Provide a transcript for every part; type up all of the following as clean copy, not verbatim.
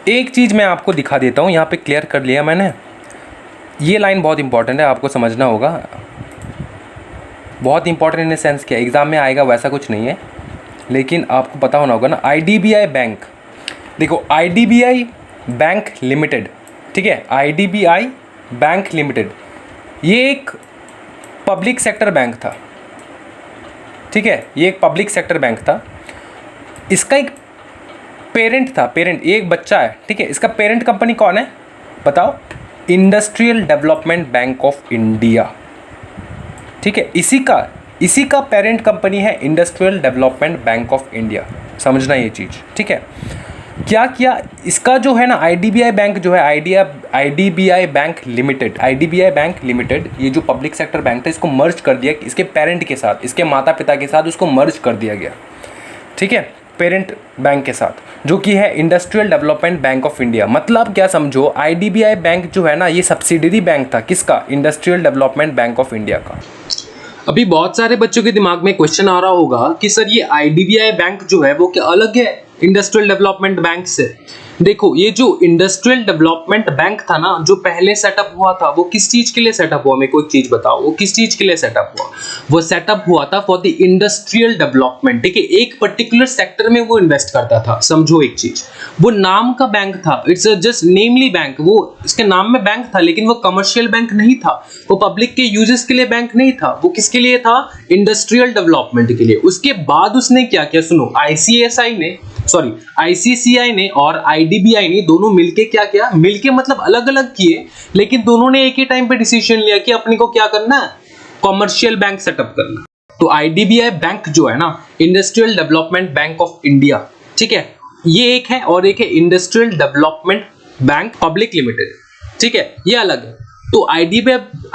एक चीज़ मैं आपको दिखा देता हूँ, यहाँ पे क्लियर कर लिया मैंने। ये लाइन बहुत इंपॉर्टेंट है, आपको समझना होगा। बहुत इंपॉर्टेंट इन द सेंस क्या एग्ज़ाम में आएगा वैसा कुछ नहीं है, लेकिन आपको पता होना होगा ना। IDBI बैंक, देखो IDBI बैंक लिमिटेड, ठीक है, IDBI बैंक लिमिटेड ये एक पब्लिक सेक्टर बैंक था, ठीक है, ये एक पब्लिक सेक्टर बैंक था। इसका एक पेरेंट था, पेरेंट, ये एक बच्चा है, ठीक है। इसका पेरेंट कंपनी कौन है बताओ? Industrial development bank of India, ठीक है। इसी का पेरेंट कंपनी है industrial development bank of India. समझना ये चीज़, ठीक है। क्या किया इसका जो है ना, IDBI बैंक जो है, IDBI bank limited, IDBI bank limited, ये जो पब्लिक सेक्टर बैंक था इसको मर्ज कर दिया इसके पेरेंट के साथ, इसके माता पिता के साथ उसको मर्ज कर दिया गया, ठीक है, पेरेंट बैंक के साथ, जो कि है industrial development bank of India. मतलब क्या समझो, IDBI बैंक जो है ना ये सब्सिडरी बैंक था किसका? Industrial development bank of India का। अभी बहुत सारे बच्चों के दिमाग में क्वेश्चन आ रहा होगा कि सर ये IDBI बैंक जो है वो क्या अलग है इंडस्ट्रियल डेवलपमेंट बैंक से? देखो, ये जो इंडस्ट्रियल डेवलपमेंट बैंक था ना, जो पहले सेटअप हुआ था, वो किस चीज के लिए सेटअप हुआ? मेरे को एक चीज बताओ, वो किस चीज के लिए सेटअप हुआ? वो सेटअप हुआ था फॉर द इंडस्ट्रियल डेवलपमेंट, ठीक है। एक पर्टिकुलर सेक्टर में वो इन्वेस्ट करता था। समझो एक चीज, वो नाम का बैंक था, इट्स जस्ट नेमली बैंक, वो इसके नाम में बैंक था, लेकिन वो कमर्शियल बैंक नहीं था, वो पब्लिक के यूजेस के लिए बैंक नहीं था, वो किसके लिए था? इंडस्ट्रियल डेवलपमेंट के लिए। उसके बाद उसने क्या किया सुनो, ICICI ने और IDBI ने दोनों मिलके क्या किया? मिलके मतलब अलग अलग किए, लेकिन दोनों ने एक ही टाइम पे डिसीजन लिया कि अपने को क्या करना है? कमर्शियल बैंक सेटअप करना। तो IDBI बैंक जो है ना, industrial development bank of India, ठीक है, ये एक है, और एक है industrial development bank public limited, ठीक है, ये अलग है। तो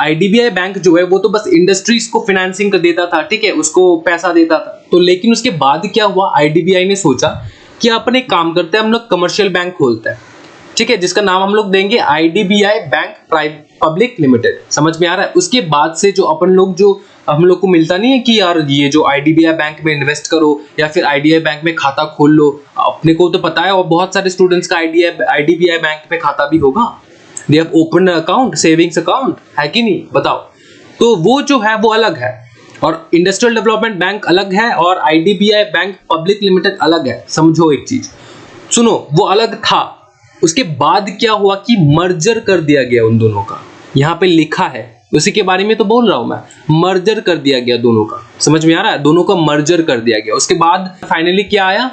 IDBI बैंक जो है वो तो बस इंडस्ट्रीज को फाइनेंसिंग कर देता था, ठीक है, उसको पैसा देता था। तो लेकिन उसके बाद क्या हुआ, IDBI ने सोचा कि अपन एक काम करते हैं, हम लोग कमर्शियल बैंक खोलते हैं, ठीक है, जिसका नाम हम लोग देंगे IDBI बैंक पब्लिक लिमिटेड। समझ में आ रहा है? उसके बाद से जो अपन लोग, जो हम लोग को मिलता नहीं है कि यार ये जो IDBI बैंक में इन्वेस्ट करो या फिर IDBI बैंक में खाता खोल लो, अपने को तो पता है, और बहुत सारे स्टूडेंट्स का IDBI बैंक में खाता भी होगा। They have open account, savings account, है कि नहीं बताओ? तो वो जो है वो अलग है, और इंडस्ट्रियल डेवलपमेंट बैंक अलग है, और IDBI बैंक पब्लिक लिमिटेड अलग है। समझो एक चीज, सुनो, वो अलग था, उसके बाद क्या हुआ कि मर्जर कर दिया गया उन दोनों का। यहाँ पे लिखा है, उसी के बारे में तो बोल रहा हूं मैं, मर्जर कर दिया गया दोनों का। समझ में आ रहा है? दोनों का मर्जर कर दिया गया। उसके बाद फाइनली क्या आया?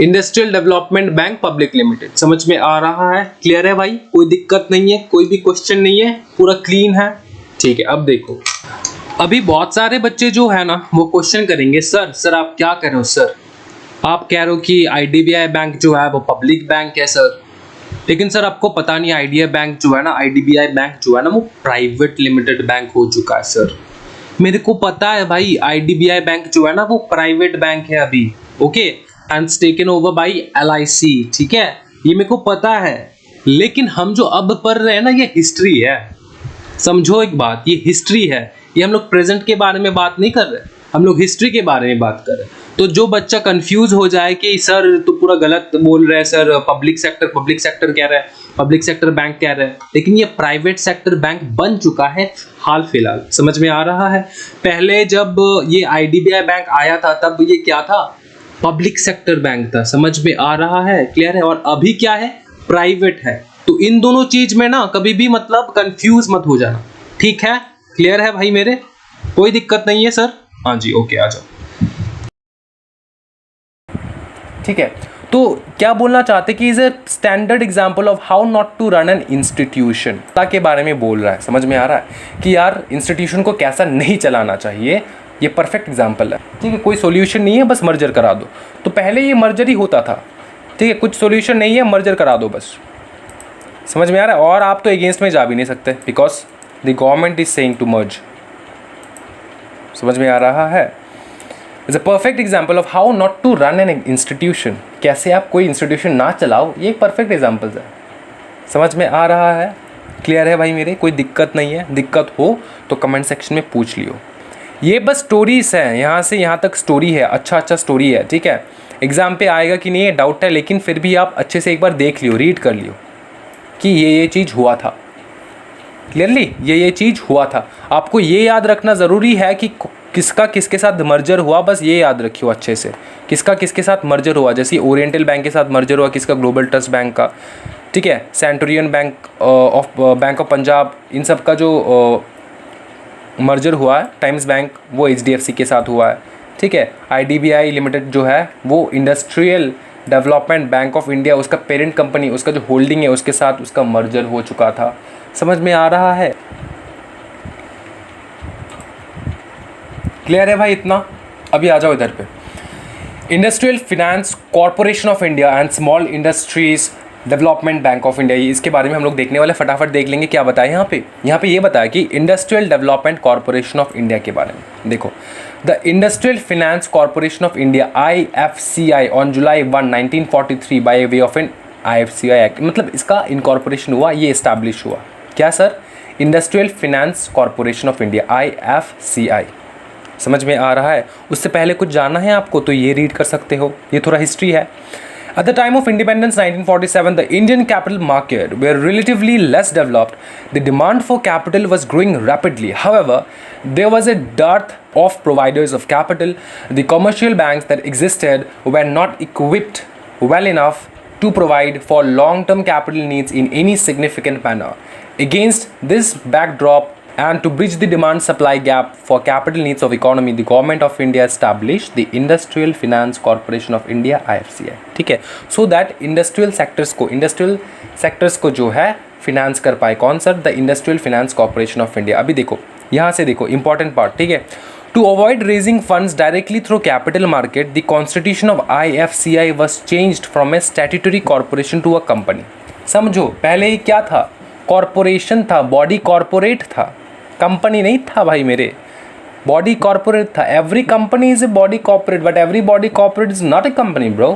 Industrial development bank public limited. समझ में आ रहा है? क्लियर है भाई? कोई दिक्कत नहीं है, कोई भी क्वेश्चन नहीं है, पूरा क्लीन है, ठीक है। अब देखो, अभी बहुत सारे बच्चे जो है ना वो क्वेश्चन करेंगे, सर आप क्या कह रहे हो? सर आप कह रहे हो कि IDBI बैंक जो है वो पब्लिक बैंक है सर, लेकिन सर आपको पता नहीं IDBI बैंक जो है ना, IDBI बैंक जो है ना वो प्राइवेट लिमिटेड बैंक हो चुका है। सर मेरे को पता है भाई, IDBI बैंक जो है ना वो प्राइवेट बैंक है अभी, okay, and taken over by LIC, ठीक है, ये मेरे को पता है। लेकिन हम जो अब पढ़ रहे हैं ना, ये हिस्ट्री है। समझो एक बात, ये हिस्ट्री है, ये हम लोग प्रेजेंट के बारे में बात नहीं कर रहे, हम लोग हिस्ट्री के बारे में बात कर रहे हैं। तो जो बच्चा कंफ्यूज हो जाए कि सर तो पूरा गलत बोल रहे हैं, सर पब्लिक सेक्टर कह रहा है, पब्लिक सेक्टर बैंक कह रहा है, लेकिन ये प्राइवेट सेक्टर बैंक बन चुका है हाल फिलहाल। समझ में आ रहा है? पहले जब ये IDBI बैंक आया था तब ये क्या था? पब्लिक सेक्टर बैंक था। समझ में आ रहा है? क्लियर है? और अभी क्या है? प्राइवेट है। तो इन दोनों चीज में ना कभी भी मतलब कंफ्यूज मत हो जाना, ठीक है? क्लियर है भाई मेरे? कोई दिक्कत नहीं है सर? हाँ जी, ओके, आ जाओ। ठीक है, तो क्या बोलना चाहते कि is a standard example of how not to run an institution के बारे में बोल रहा है। समझ में आ रहा है कि यार इंस्टीट्यूशन को कैसा नहीं चलाना चाहिए, ये परफेक्ट एग्जाम्पल है। ठीक है, कोई सॉल्यूशन नहीं है, बस मर्जर करा दो। तो पहले ये मर्जर ही होता था, ठीक है, कुछ सॉल्यूशन नहीं है, मर्जर करा दो बस। समझ में आ रहा है? और आप तो अगेंस्ट में जा भी नहीं सकते because the government is saying to merge. समझ में आ रहा है? It's a perfect example of how not to run an institution. कैसे आप कोई इंस्टीट्यूशन ना चलाओ, ये एक परफेक्ट एग्जाम्पल है। समझ में आ रहा है? क्लियर है भाई मेरे? कोई दिक्कत नहीं है? दिक्कत हो तो कमेंट सेक्शन में पूछ लियो। ये बस स्टोरीज हैं, यहाँ से यहाँ तक स्टोरी है, अच्छा स्टोरी है, ठीक है। एग्ज़ाम पे आएगा कि नहीं ये डाउट है, लेकिन फिर भी आप अच्छे से एक बार देख लियो, रीड कर लियो कि ये चीज़ हुआ था, क्लियरली ये चीज़ हुआ था। आपको ये याद रखना ज़रूरी है कि किसका किसके साथ मर्जर हुआ, बस ये याद रखियो अच्छे से, किसका किसके साथ मर्जर हुआ। जैसे ओरिएंटल बैंक के साथ मर्जर हुआ किसका, ग्लोबल ट्रस्ट बैंक का, ठीक है, सेंटोरियन बैंक ऑफ पंजाब, इन सब का जो मर्जर हुआ है, टाइम्स बैंक वो HDFC के साथ हुआ है, ठीक है। IDBI लिमिटेड जो है वो industrial development bank of India, उसका पेरेंट कंपनी, उसका जो होल्डिंग है उसके साथ उसका मर्जर हो चुका था। समझ में आ रहा है? क्लियर है भाई इतना? अभी आ जाओ इधर पे। Industrial finance corporation of India and small industries development bank of India, इसके बारे में हम लोग देखने वाले, फटाफट देख लेंगे क्या बताया यहाँ पे ये बताया कि industrial development corporation of India के बारे में। देखो, the industrial finance corporation of India IFCI on July 1, 1943 by way of an IFCI act, मतलब इसका इनकॉर्पोरेशन हुआ, ये इस्टेब्लिश हुआ। क्या sir? Industrial finance corporation of India IFCI। समझ में आ रहा है? उससे पहले कुछ जानना है आपको तो ये रीड कर सकते हो, ये थोड़ा हिस्ट्री है। At the time of independence 1947, the Indian capital market were relatively less developed. The demand for capital was growing rapidly. However, there was a dearth of providers of capital. The commercial banks that existed were not equipped well enough to provide for long-term capital needs in any significant manner. Against this backdrop, and to bridge the demand supply gap for capital needs of economy, the government of India established the Industrial Finance Corporation of India IFCI, ठीक है, so that industrial sectors को जो है finance कर पाए। कौन sir? The Industrial Finance Corporation of India। अभी देखो, यहाँ से देखो important part, ठीक है। To avoid raising funds directly through capital market, the constitution of IFCI was changed from a statutory corporation to a company। समझो, पहले ही क्या था? कॉरपोरेशन था, बॉडी कॉरपोरेट था, कंपनी नहीं था भाई मेरे, बॉडी कॉरपोरेट था। Every company is a body corporate, but every body corporate is not a company bro.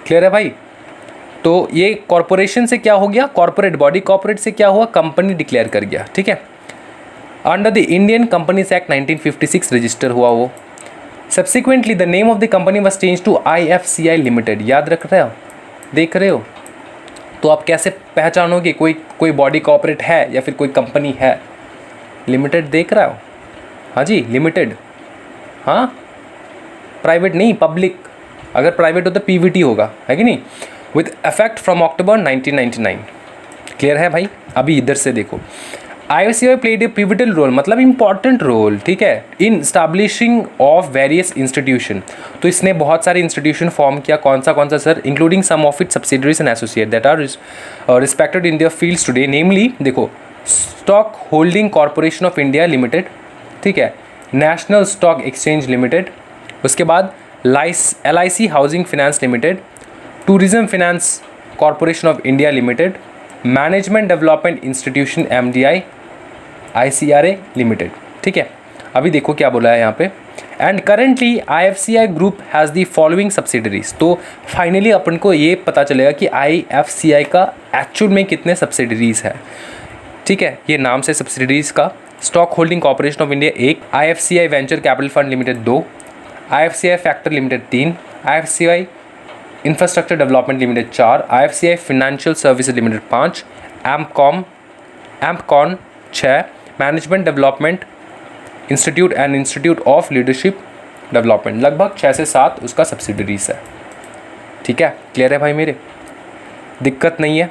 Clear है भाई? तो ये कॉरपोरेशन से क्या हो गया? कॉरपोरेट, बॉडी कॉरपोरेट से क्या हुआ? कंपनी डिक्लेयर कर गया, ठीक है। Under the Indian companies act 1956 register हुआ वो। Subsequently the name of the company was change to IFCI limited. याद रख रहे हो? देख रहे हो? तो आप कैसे पहचानोगे कोई बॉडी कॉर्पोरेट है या फिर कोई कंपनी है? लिमिटेड देख रहा हो? हाँ जी, लिमिटेड, हाँ, प्राइवेट नहीं, पब्लिक। अगर प्राइवेट हो तो PVT होगा, है कि नहीं? With effect from October 1999। Clear है भाई? अभी इधर से देखो, IFCI played a pivotal role, मतलब इंपॉर्टेंट रोल, ठीक है, in establishing of various institution. तो इसने बहुत सारे इंस्टीट्यूशन फॉर्म किया। कौन सा sir? Including some of it subsidiaries and associate that are respected in their fields today, नेमली देखो, stock holding corporation of India limited, ठीक है, नेशनल स्टॉक एक्सचेंज लिमिटेड, उसके बाद LIC housing finance limited, tourism finance corporation of India limited, management development institution MDI ICRA limited, ठीक है। अभी देखो क्या बोला है यहाँ पे, and currently IFCI group has the following subsidiaries. तो फाइनली अपन को ये पता चलेगा कि IFCI का एक्चुअल में कितने सब्सिडरीज है, ठीक है। ये नाम से सब्सिडरीज का, stock holding corporation of India 1, IFCI venture capital fund limited 2, IFCI factor limited 3, IFCI infrastructure development limited 4, IFCI financial services limited 5, एम्पकॉन 6, management development institute and institute of leadership development, लगभग 6 से 7 उसका सब्सिडरीज है, ठीक है। Clear है भाई मेरे? दिक्कत नहीं है?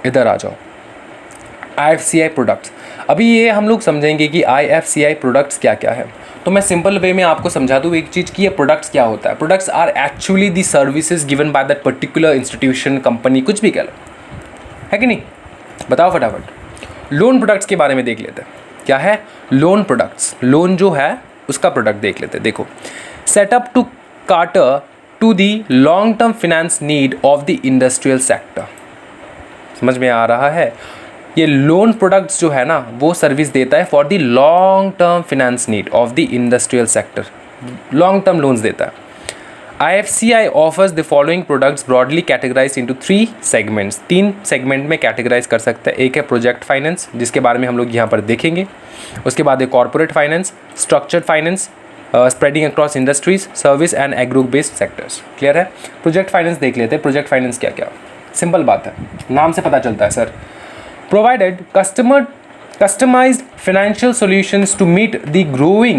इधर आ जाओ। IFCI प्रोडक्ट्स, अभी ये हम लोग समझेंगे कि IFCI प्रोडक्ट्स क्या क्या है। तो मैं सिंपल वे में आपको समझा दूँ एक चीज़ कि ये प्रोडक्ट्स क्या होता है। Products are actually the services given by that particular institution, company, कुछ भी कह लो, है कि नहीं? बताओ फटाफट। लोन प्रोडक्ट्स के बारे में देख लेते हैं। क्या है लोन प्रोडक्ट्स? लोन जो है उसका प्रोडक्ट देख लेते हैं। देखो, setup to cater to the long term finance need of the industrial sector. समझ में आ रहा है? ये लोन प्रोडक्ट्स जो है ना वो सर्विस देता है for the long term finance need of the industrial sector, long term loans देता है। IFCI offers the following products broadly categorize into 3 segments. 3 segment में कैटेगराइज कर सकते हैं। एक है प्रोजेक्ट फाइनेंस, जिसके बारे में हम लोग यहाँ पर देखेंगे। उसके बाद है corporate finance, structured finance, spreading across industries, service and agro based sectors. Clear है। प्रोजेक्ट फाइनेंस देख लेते हैं। प्रोजेक्ट फाइनेंस क्या क्या, सिंपल बात है, नाम से पता चलता है sir. Provided customized financial solutions to meet the growing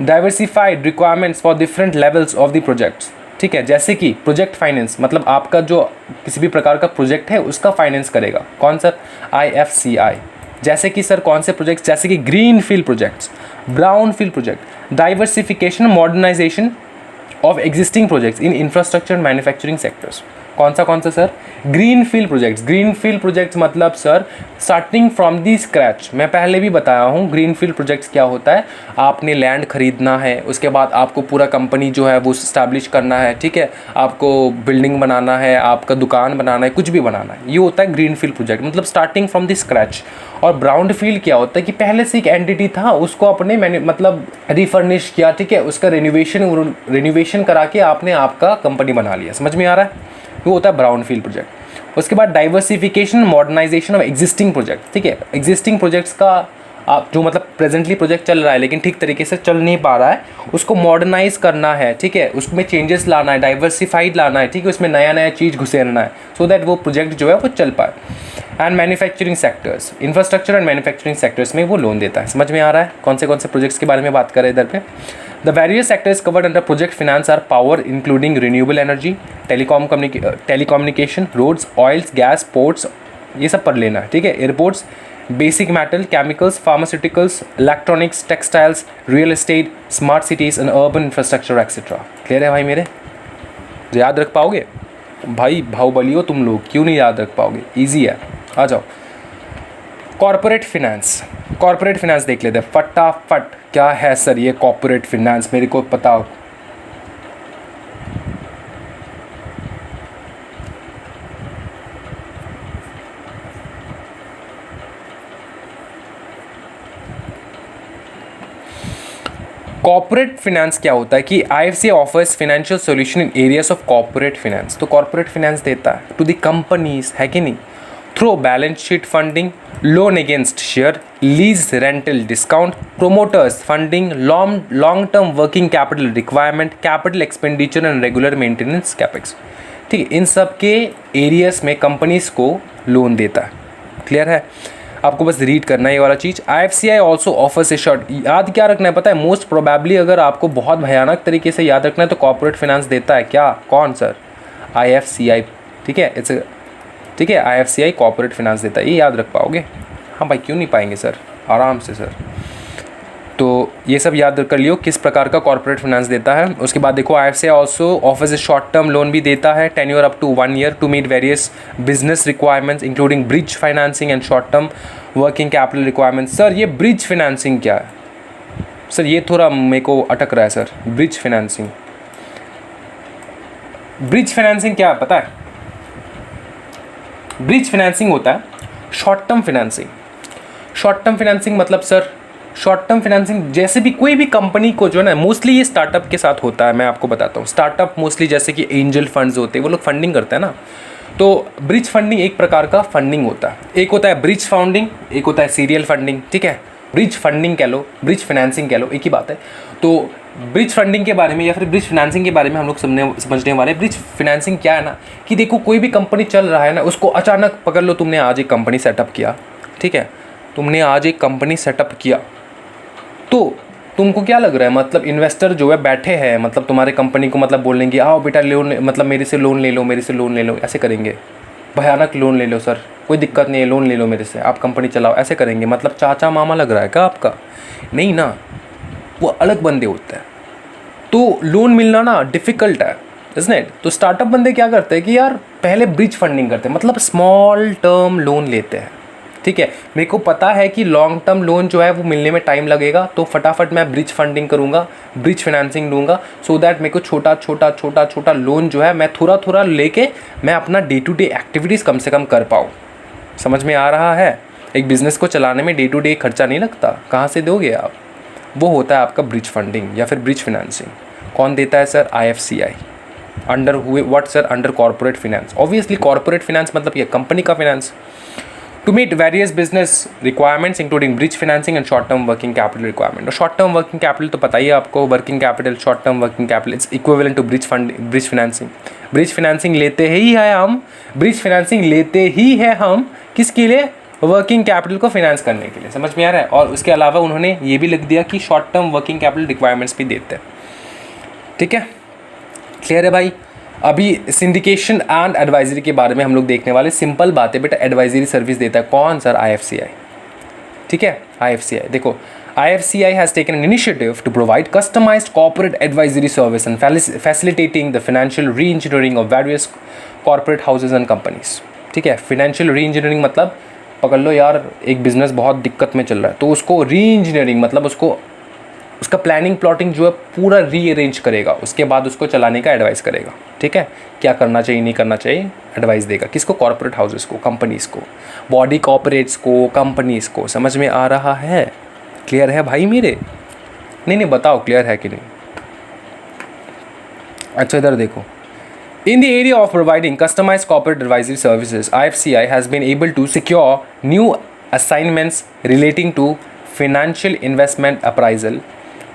diversified requirements for different levels of the projects। ठीक है, जैसे कि प्रोजेक्ट फाइनेंस मतलब आपका जो किसी भी प्रकार का प्रोजेक्ट है उसका फाइनेंस करेगा कौन सर, IFCI। जैसे कि सर कौन से प्रोजेक्ट्स, जैसे कि green field projects, brown field project, diversification, modernisation of existing projects in infrastructure and manufacturing sectors. कौन सा sir, green field projects. Green field projects मतलब sir starting from the scratch. मैं पहले भी बताया हूँ ग्रीन फील्ड प्रोजेक्ट्स क्या होता है। आपने लैंड खरीदना है, उसके बाद आपको पूरा कंपनी जो है वो स्टैब्लिश करना है, ठीक है, आपको बिल्डिंग बनाना है, आपका दुकान बनाना है, कुछ भी बनाना है, ये होता है ग्रीन फील्ड प्रोजेक्ट, मतलब स्टार्टिंग फ्रॉम दी स्क्रैच। और ब्राउन फील्ड क्या होता है कि पहले से एक एंटिटी था, उसको अपने मैंने मतलब रिफर्निश किया, ठीक है, उसका रेनोवेशन करा के आपने आपका कंपनी बना लिया। समझ में आ रहा है, वो होता है ब्राउन फील्ड प्रोजेक्ट। उसके बाद diversification, modernisation of existing project. ठीक है, एग्जिस्टिंग प्रोजेक्ट्स का आप जो मतलब प्रेजेंटली प्रोजेक्ट चल रहा है लेकिन ठीक तरीके से चल नहीं पा रहा है, उसको मॉडर्नाइज करना है, ठीक है, उसमें चेंजेस लाना है, डाइवर्सिफाइड लाना है, ठीक है, उसमें नया नया चीज़ घुसेरना है सो दैट वो प्रोजेक्ट जो है वो चल पाए। And manufacturing sectors, infrastructure and manufacturing sectors में वो लोन देता है। समझ में आ रहा है कौन से प्रोजेक्ट्स के बारे में बात करें इधर पे। The various sectors covered under project finance are power including renewable energy, telecommunication, roads, oils, gas, ports, ये सब पढ़ लेना है, ठीक है, airports, basic metal, chemicals, pharmaceuticals, electronics, textiles, real estate, smart cities and urban infrastructure etcetera. Clear है भाई मेरे, याद रख पाओगे भाई, बाहुबली हो तुम लोग, क्यों नहीं याद रख पाओगे, ईजी है, आ जाओ। कॉर्पोरेट फिनेंस, कॉर्पोरेट फिनेंस देख लेते हैं फटाफट। क्या है सर ये कॉर्पोरेट फिनेंस, मेरे को बताओ। कॉर्पोरेट फिनेंस क्या होता है कि IFCI offers financial solution in areas of corporate finance. तो कॉर्पोरेट फिनेंस देता है टू द कंपनीज, है कि नहीं, through balance sheet funding, loan against share, lease rental discount, promoters funding, long term working capital requirement, capital expenditure and regular maintenance capex. ठीक है, इन सब के एरियाज में कंपनीज को लोन देता है। क्लियर है, आपको बस रीड करना है ये वाला चीज़। IFCI also offers a short, याद क्या रखना है पता है, मोस्ट प्रोबेबली अगर आपको बहुत भयानक तरीके से याद रखना है तो कॉर्पोरेट फाइनेंस देता है क्या, कौन सर, IFCI। ठीक है, इट्स ठीक है, IFCI कॉर्पोरेट फाइनेंस देता है, ये याद रख पाओगे। हाँ भाई, क्यों नहीं पाएंगे सर, आराम से सर। तो ये सब याद कर लियो किस प्रकार का कॉर्पोरेट फाइनेंस देता है। उसके बाद देखो IFCI also offers a short term loan भी देता है, tenure up to 1 year to meet various business requirements including bridge financing and short term working capital requirements. Sir ये ब्रिज फाइनेंसिंग क्या है सर, ये थोड़ा मेरे को अटक रहा है sir. Bridge financing, bridge financing क्या है पता है, ब्रिज फाइनेंसिंग होता है short term financing. Short term financing मतलब सर, शॉर्ट टर्म फाइनेंसिंग जैसे भी कोई भी कंपनी को जो है ना, मोस्टली ये स्टार्टअप के साथ होता है। मैं आपको बताता हूँ, स्टार्टअप मोस्टली जैसे कि एंजल फंड्स होते हैं, वो लोग फंडिंग करते हैं ना, तो ब्रिज फंडिंग एक प्रकार का फंडिंग होता है। एक होता है ब्रिज फंडिंग, एक होता है सीरियल फंडिंग। ठीक है, ब्रिज फंडिंग कह लो, ब्रिज फाइनेंसिंग कह लो, एक ही बात है। तो ब्रिज फंडिंग के बारे में या फिर ब्रिज फाइनेंसिंग के बारे में हम लोग समझने वाले। ब्रिज फाइनेंसिंग क्या है ना कि देखो कोई भी कंपनी चल रहा है ना, उसको अचानक पकड़ लो, तुमने आज एक कंपनी सेटअप किया, ठीक है, तुमने आज एक कंपनी सेटअप किया, तो तुमको क्या लग रहा है, मतलब इन्वेस्टर जो है बैठे हैं, मतलब तुम्हारे कंपनी को मतलब बोलेंगे आओ बेटा लोन, मतलब मेरे से लोन ले लो, मेरे से लोन ले लो, ऐसे करेंगे, भयानक लोन ले लो सर, कोई दिक्कत नहीं है, लोन ले लो मेरे से, आप कंपनी चलाओ, ऐसे करेंगे। मतलब चाचा मामा लग रहा है क्या आपका, नहीं ना, वो अलग बंदे होते हैं, तो लोन मिलना ना डिफ़िकल्ट है, इसने। तो स्टार्टअप बंदे क्या करते हैं कि यार पहले ब्रिज फंडिंग करते हैं, मतलब स्मॉल टर्म लोन लेते हैं। ठीक है, मेरे को पता है कि लॉन्ग टर्म लोन जो है वो मिलने में टाइम लगेगा, तो फटाफट मैं ब्रिज फंडिंग करूँगा, ब्रिज फाइनेंसिंग लूँगा, सो दैट मेरे को छोटा लोन जो है मैं थोड़ा लेके मैं अपना डे टू डे एक्टिविटीज़ कम से कम कर पाऊँ। समझ में आ रहा है, एक बिज़नेस को चलाने में डे टू डे खर्चा नहीं लगता, कहाँ से दोगे आप, वो होता है आपका ब्रिज फंडिंग या फिर ब्रिज फाइनेंसिंग। कौन देता है सर, IFCI। अंडर हुए what sir, under corporate finance. Obviously corporate finance मतलब ये कंपनी का finance. To meet various business requirements including bridge financing and short term working capital requirement. और शॉर्ट टर्म वर्किंग कैपिटल तो पता ही है आपको, working capital, short term working capital it's equivalent to bridge financing. Bridge financing लेते ही है हम, ब्रिज फाइनेंसिंग लेते ही है हम किसके लिए? वर्किंग कैपिटल को फाइनेंस करने के लिए। समझ में आ रहा है? और उसके अलावा उन्होंने ये भी लिख दिया कि short term working capital requirements भी देते हैं। ठीक है, क्लियर है भाई? अभी सिंडिकेशन एंड एडवाइजरी के बारे में हम लोग देखने वाले। सिंपल बात है बेटा, एडवाइजरी सर्विस देता है कौन सर? IFCI। ठीक है, IFCI देखो, IFCI has taken an initiative to provide customized corporate advisory service and facilitating the financial re-engineering of various corporate houses and companies। ठीक है, फाइनेंशियल री इंजीनियरिंग मतलब पकड़ लो यार, एक बिजनेस बहुत दिक्कत में चल रहा है तो उसको री इंजीनियरिंग मतलब उसका प्लानिंग प्लॉटिंग जो है पूरा रीअरेंज करेगा, उसके बाद उसको चलाने का एडवाइस करेगा। ठीक है, क्या करना चाहिए नहीं करना चाहिए एडवाइस देगा। किसको? कॉर्पोरेट हाउसेस को, कंपनीज़ को, बॉडी कॉर्पोरेट्स को, कंपनीज़ को। समझ में आ रहा है? क्लियर है भाई मेरे? नहीं बताओ क्लियर है कि नहीं। अच्छा इधर देखो, in the area of providing customized corporate advisory services, IFCI has been able to secure new assignments relating to financial investment appraisal,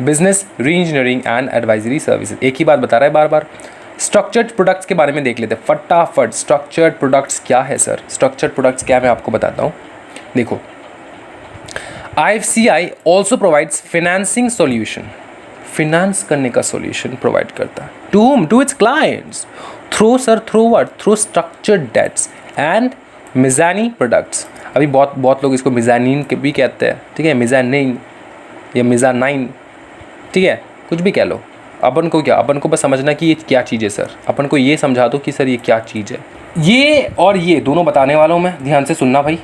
business re-engineering and advisory services। एक ही बात बता रहा है बार बार। स्ट्रक्चर्ड प्रोडक्ट्स के बारे में देख लेते हैं फटाफट। स्ट्रक्चर्ड प्रोडक्ट्स क्या है सर? स्ट्रक्चर्ड प्रोडक्ट्स क्या है मैं आपको बताता हूँ। देखो, IFCI also provides financing solution, finance करने का सॉल्यूशन प्रोवाइड करता है। To whom? To its clients through व्हाट? Through structured debts and mezzanine products. अभी बहुत लोग इसको मिजानीन भी कहते हैं। ठीक है, मिजानीन या मिजानाइन, ठीक है, कुछ भी कह लो। अपन को क्या, अपन को बस समझना कि ये क्या चीज़ है सर। अपन को ये समझा दो कि सर ये क्या चीज़ है। ये और ये दोनों बताने वाला हूँ मैं, ध्यान से सुनना भाई।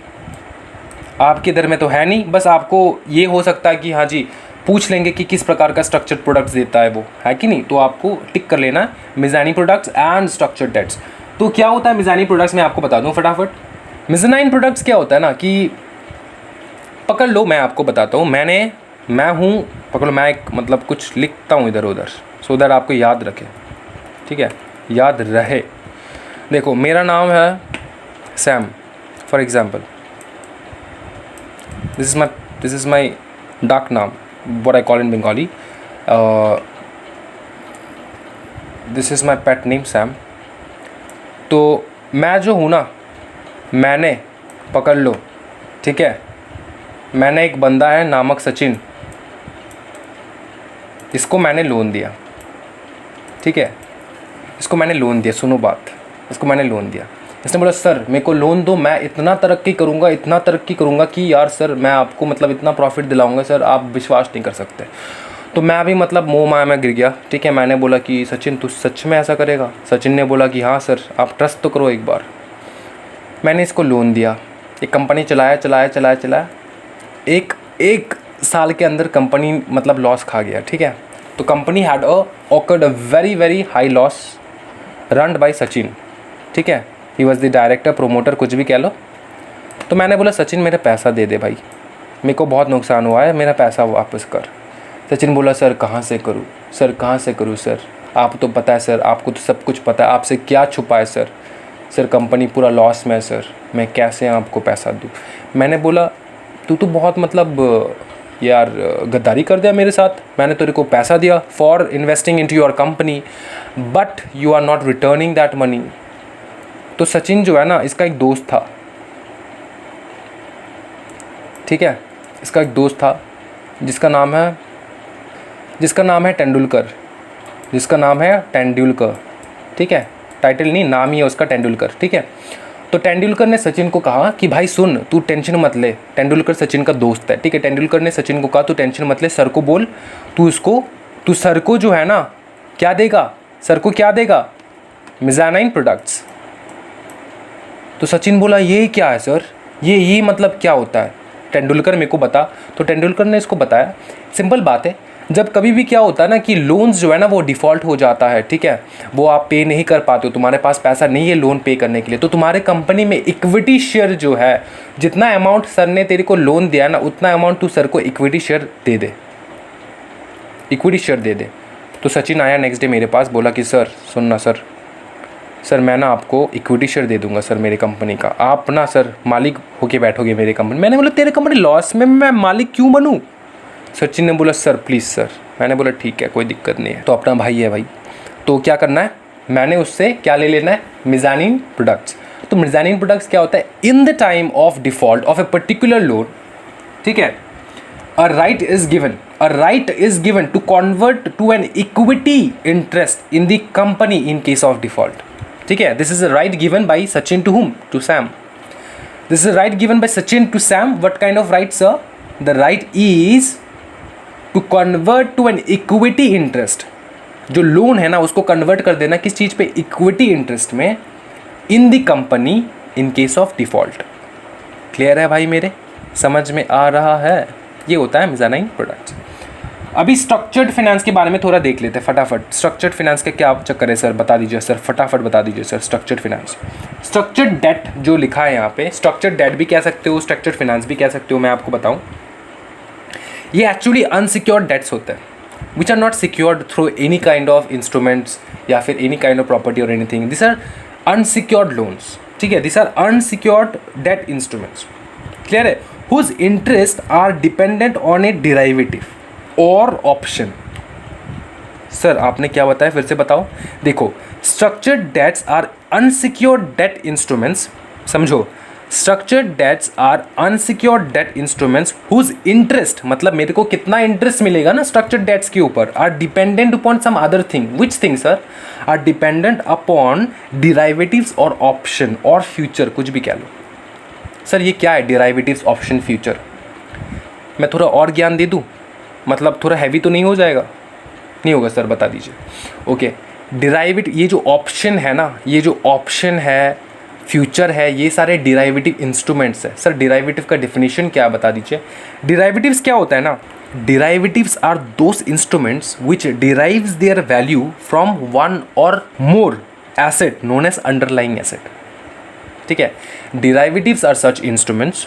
आपके इधर में तो है नहीं, बस आपको ये हो सकता है कि हाँ जी पूछ लेंगे कि किस प्रकार का स्ट्रक्चर्ड प्रोडक्ट्स देता है वो, है कि नहीं? तो आपको टिक कर लेना मिजानी प्रोडक्ट्स एंड स्ट्रक्चर्ड डेट्स। तो क्या होता है मिजानी प्रोडक्ट्स, मैं आपको बता दूं फटाफट। मिजानाइन प्रोडक्ट्स क्या होता है ना कि पकड़ लो, मैं आपको बताता हूँ। मैं हूँ, पकड़ लो, मैं एक मतलब कुछ लिखता हूँ इधर उधर सो दैट आपको याद रखे। ठीक है, याद रहे। देखो मेरा नाम है Sam for example, this is my डाक नाम, what I call in Bengali. This is my pet name Sam। तो मैं जो हूँ ना, मैंने पकड़ लो, ठीक है, मैंने एक बंदा है नामक सचिन, इसको मैंने लोन दिया। ठीक है, इसको मैंने लोन दिया, सुनो बात, इसको मैंने लोन दिया। इसने बोला सर मेरे को लोन दो, मैं इतना तरक्की करूँगा कि यार सर मैं आपको मतलब इतना प्रॉफिट दिलाऊंगा सर, आप विश्वास नहीं कर सकते। तो मैं भी मतलब मोह माया में गिर गया। ठीक है, मैंने बोला कि सचिन तू सच में ऐसा करेगा? सचिन ने बोला कि हाँ सर आप ट्रस्ट तो करो एक बार। मैंने इसको लोन दिया, एक कंपनी चलाया। एक साल के अंदर कंपनी मतलब लॉस खा गया। ठीक है, तो company had awkward a very high loss run by Sachin. ठीक है, he was the director, promoter, कुछ भी कह लो। तो मैंने बोला सचिन मेरा पैसा दे दे भाई, मेरे को बहुत नुकसान हुआ है, मेरा पैसा वापस कर। सचिन बोला सर कहाँ से करूँ सर, आप तो पता है सर, आपको तो सब कुछ पता है, आपसे क्या छुपा है सर कंपनी पूरा लॉस में है सर, मैं कैसे आपको पैसा दूँ। मैंने बोला तू तो बहुत मतलब यार गद्दारी कर दिया मेरे साथ, मैंने तेरे को पैसा दिया for investing into your company but you are not returning that money. तो सचिन जो है ना, इसका एक दोस्त था। ठीक है, इसका एक दोस्त था जिसका नाम है तेंदुलकर। ठीक है, टाइटल नहीं, नाम ही है उसका तेंदुलकर। ठीक है, तो तेंदुलकर ने सचिन को कहा कि भाई सुन तू टेंशन मत ले। तेंदुलकर सचिन का दोस्त है। ठीक है, तेंदुलकर ने सचिन को कहा तू टेंशन मत ले, सर को बोल तू सर को जो है ना क्या देगा, सर को क्या देगा, मिजानाइन प्रोडक्ट्स। तो सचिन बोला ये क्या है सर, ये मतलब क्या होता है? तेंदुलकर मेरे को बता। तो तेंदुलकर ने इसको बताया, सिंपल बात है, जब कभी भी क्या होता है ना कि लोन्स जो है ना वो डिफ़ॉल्ट हो जाता है। ठीक है, वो आप पे नहीं कर पाते हो, तुम्हारे पास पैसा नहीं है लोन पे करने के लिए, तो तुम्हारे कंपनी में इक्विटी शेयर जो है, जितना अमाउंट सर ने तेरे को लोन दिया ना उतना अमाउंट तू सर को इक्विटी शेयर दे दे। तो सचिन आया नेक्स्ट डे मेरे पास, बोला कि सर सुनना सर मैं ना आपको इक्विटी शेयर दे दूंगा सर मेरी कंपनी का, आप ना सर मालिक होके बैठोगे मेरी कंपनी। मैंने बोला तेरे कंपनी लॉस में, मैं मालिक क्यों बनूँ? सचिन ने बोला सर प्लीज़ सर। मैंने बोला ठीक है कोई दिक्कत नहीं है, तो अपना भाई है भाई, तो क्या करना है, मैंने उससे क्या ले लेना है, मेज़ानीन प्रोडक्ट्स। तो मेज़ानीन प्रोडक्ट्स क्या होता है, in the time of default of a particular loan, ठीक है, a right is given to convert to an equity interest in the company in case of default, ठीक है। this is a right given by Sachin to whom? To Sam. This is a right given by Sachin to Sam. What kind of right, sir? The right is to convert to an equity interest. जो loan है ना उसको convert कर देना किस चीज़ पे, equity interest में, in the company in case of default. Clear है भाई मेरे, समझ में आ रहा है? ये होता है मेज़ानीन प्रोडक्ट्स। अभी स्ट्रक्चर्ड फाइनेंस के बारे में थोड़ा देख लेते हैं फटाफट। स्ट्रक्चर्ड फाइनेंस का क्या चक्कर है सर, बता दीजिए सर, फटाफट बता दीजिए sir. Structured finance, structured debt जो लिखा है यहाँ पे, स्ट्रक्चर्ड डेट भी कह सकते हो, स्ट्रक्चर्ड फाइनेंस भी कह सकते हो। मैं आपको बताऊँ, ये एक्चुअली अनसिक्योर्ड डेट्स होते हैं which are not secured through any kind of instruments या फिर एनी काइंड ऑफ प्रॉपर्टी और anything. This are unsecured loans, ठीक है, this are unsecured debt instruments. Clear है? whose interest are dependent on a derivative or option। Sir आपने क्या बताया, फिर से बताओ। देखो, structured debts are unsecured debt instruments, समझो, structured debts are unsecured debt instruments whose interest, मतलब मेरे को कितना इंटरेस्ट मिलेगा ना structured debts के ऊपर, are dependent upon some other thing। which thing sir? are dependent upon derivatives or option or future, कुछ भी कह लो। सर ये क्या है डेरिवेटिव्स, ऑप्शन, फ्यूचर? मैं थोड़ा और ज्ञान दे दूँ, मतलब थोड़ा हैवी तो नहीं हो जाएगा? नहीं होगा सर, बता दीजिए। ओके, डेरिवेटिव, ये जो ऑप्शन है ना, ये जो ऑप्शन है, फ्यूचर है, ये सारे डेरिवेटिव इंस्ट्रूमेंट्स है। सर डेरिवेटिव का डेफिनेशन क्या है, बता दीजिए। डेरिवेटिव्स क्या होता है ना, derivatives are those instruments which derives their value from one or more asset known as underlying asset, ठीक है। डेरिवेटिव्स आर सच इंस्ट्रूमेंट्स,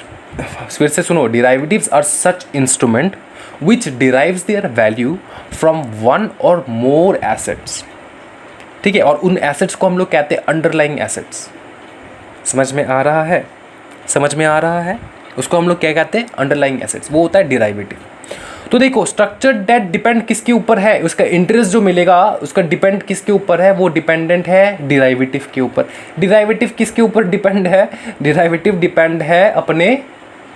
फिर से सुनो, derivatives are such instrument which derives their value from one or more assets, ठीक है, और उन assets को हम लोग कहते हैं अंडरलाइंग एसेट्स। समझ में आ रहा है? समझ में आ रहा है? उसको हम लोग क्या कहते हैं, अंडरलाइंग एसेट्स, वो होता है डेरिवेटिव। तो देखो, स्ट्रक्चर्ड डेट डिपेंड किसके ऊपर है, उसका इंटरेस्ट जो मिलेगा उसका डिपेंड किसके ऊपर है, वो डिपेंडेंट है डेरिवेटिव के ऊपर। डेरिवेटिव किसके ऊपर डिपेंड है? डेरिवेटिव डिपेंड है अपने,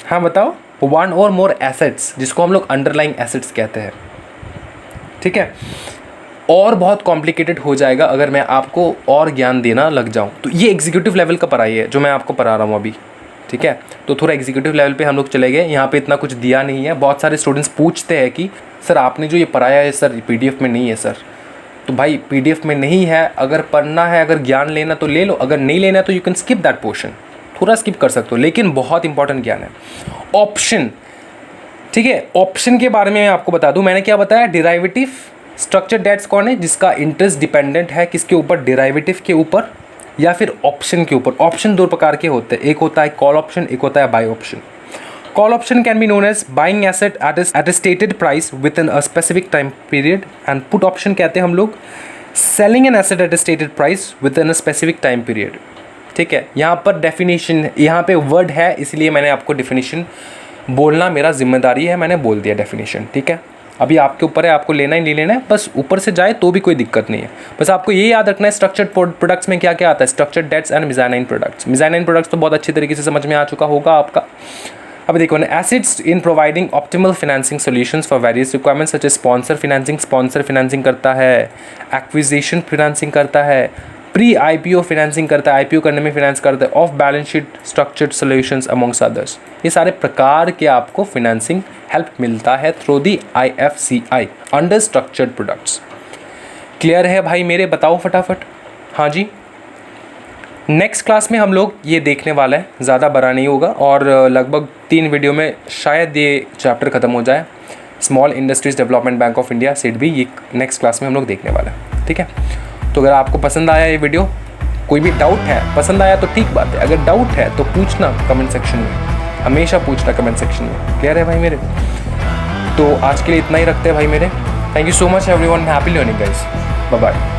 हाँ बताओ, वन और मोर एसेट्स, जिसको हम लोग अंडरलाइंग एसेट्स कहते हैं, ठीक है। और बहुत कॉम्प्लिकेटेड हो जाएगा अगर मैं आपको और ज्ञान देना लग जाऊँ। तो ये एग्जीक्यूटिव लेवल का पढ़ाई है जो मैं आपको पढ़ा रहा हूँ अभी, ठीक है। तो थोड़ा एग्जीक्यूटिव लेवल पे हम लोग चले गए, यहाँ पे इतना कुछ दिया नहीं है। बहुत सारे स्टूडेंट्स पूछते हैं कि सर आपने जो ये पढ़ाया है सर पीडीएफ में नहीं है सर। तो भाई पीडीएफ में नहीं है, अगर पढ़ना है, अगर ज्ञान लेना तो ले लो, अगर नहीं लेना तो you can skip that portion, थोड़ा स्किप कर सकते हो, लेकिन बहुत इंपॉर्टेंट ज्ञान है। ऑप्शन, ठीक है, ऑप्शन के बारे में मैं आपको बता दूँ, मैंने क्या बताया, डेरिवेटिव। स्ट्रक्चर्ड डेट्स कौन है, जिसका इंटरेस्ट डिपेंडेंट है किसके ऊपर, डेरिवेटिव के ऊपर या फिर ऑप्शन के ऊपर। ऑप्शन दो प्रकार के होते हैं, एक होता है कॉल ऑप्शन, एक होता है buy option. Call option can be known as buying asset at a stated price within a specific time period, and put option कहते हैं हम लोग selling an asset at a stated price within a specific time period, ठीक है। यहाँ पर definition, यहाँ पे वर्ड है इसलिए मैंने आपको डेफिनेशन बोलना मेरा जिम्मेदारी है, मैंने बोल दिया डेफिनेशन, ठीक है। अभी आपके ऊपर है, आपको लेना ही नहीं लेना है, बस ऊपर से जाए तो भी कोई दिक्कत नहीं है। बस आपको ये याद रखना है स्ट्रक्चर्ड प्रोडक्ट्स में क्या क्या आता है, structured debts and mezzanine products. Mezzanine products तो बहुत अच्छी तरीके से समझ में आ चुका होगा आपका। अब देखो ना, assists in providing optimal financing solutions for various requirements such as sponsor financing, sponsor financing करता है, एक्विजिशन फाइनेंसिंग करता है, प्री आईपीओ फाइनेंसिंग करता है, आईपीओ करने में फाइनेंस करता है, of balance sheet structured solutions amongst others. ये सारे प्रकार के आपको फाइनेंसिंग हेल्प मिलता है through the IFCI under structured products. Clear है भाई मेरे, बताओ फटाफट। हाँ जी, नेक्स्ट क्लास में हम लोग ये देखने वाला है, ज़्यादा बड़ा नहीं होगा और लगभग 3 वीडियो में शायद ये चैप्टर ख़त्म हो जाए। Small industries development bank of India set भी ये नेक्स्ट क्लास में हम लोग देखने वाला है, ठीक है। तो अगर आपको पसंद आया ये वीडियो, कोई भी डाउट है, पसंद आया तो ठीक बात है, अगर डाउट है तो पूछना कमेंट सेक्शन में, हमेशा पूछना कमेंट सेक्शन में। क्लियर है भाई मेरे? तो आज के लिए इतना ही रखते हैं भाई मेरे। Thank you so much everyone, happy learning guys, bye bye.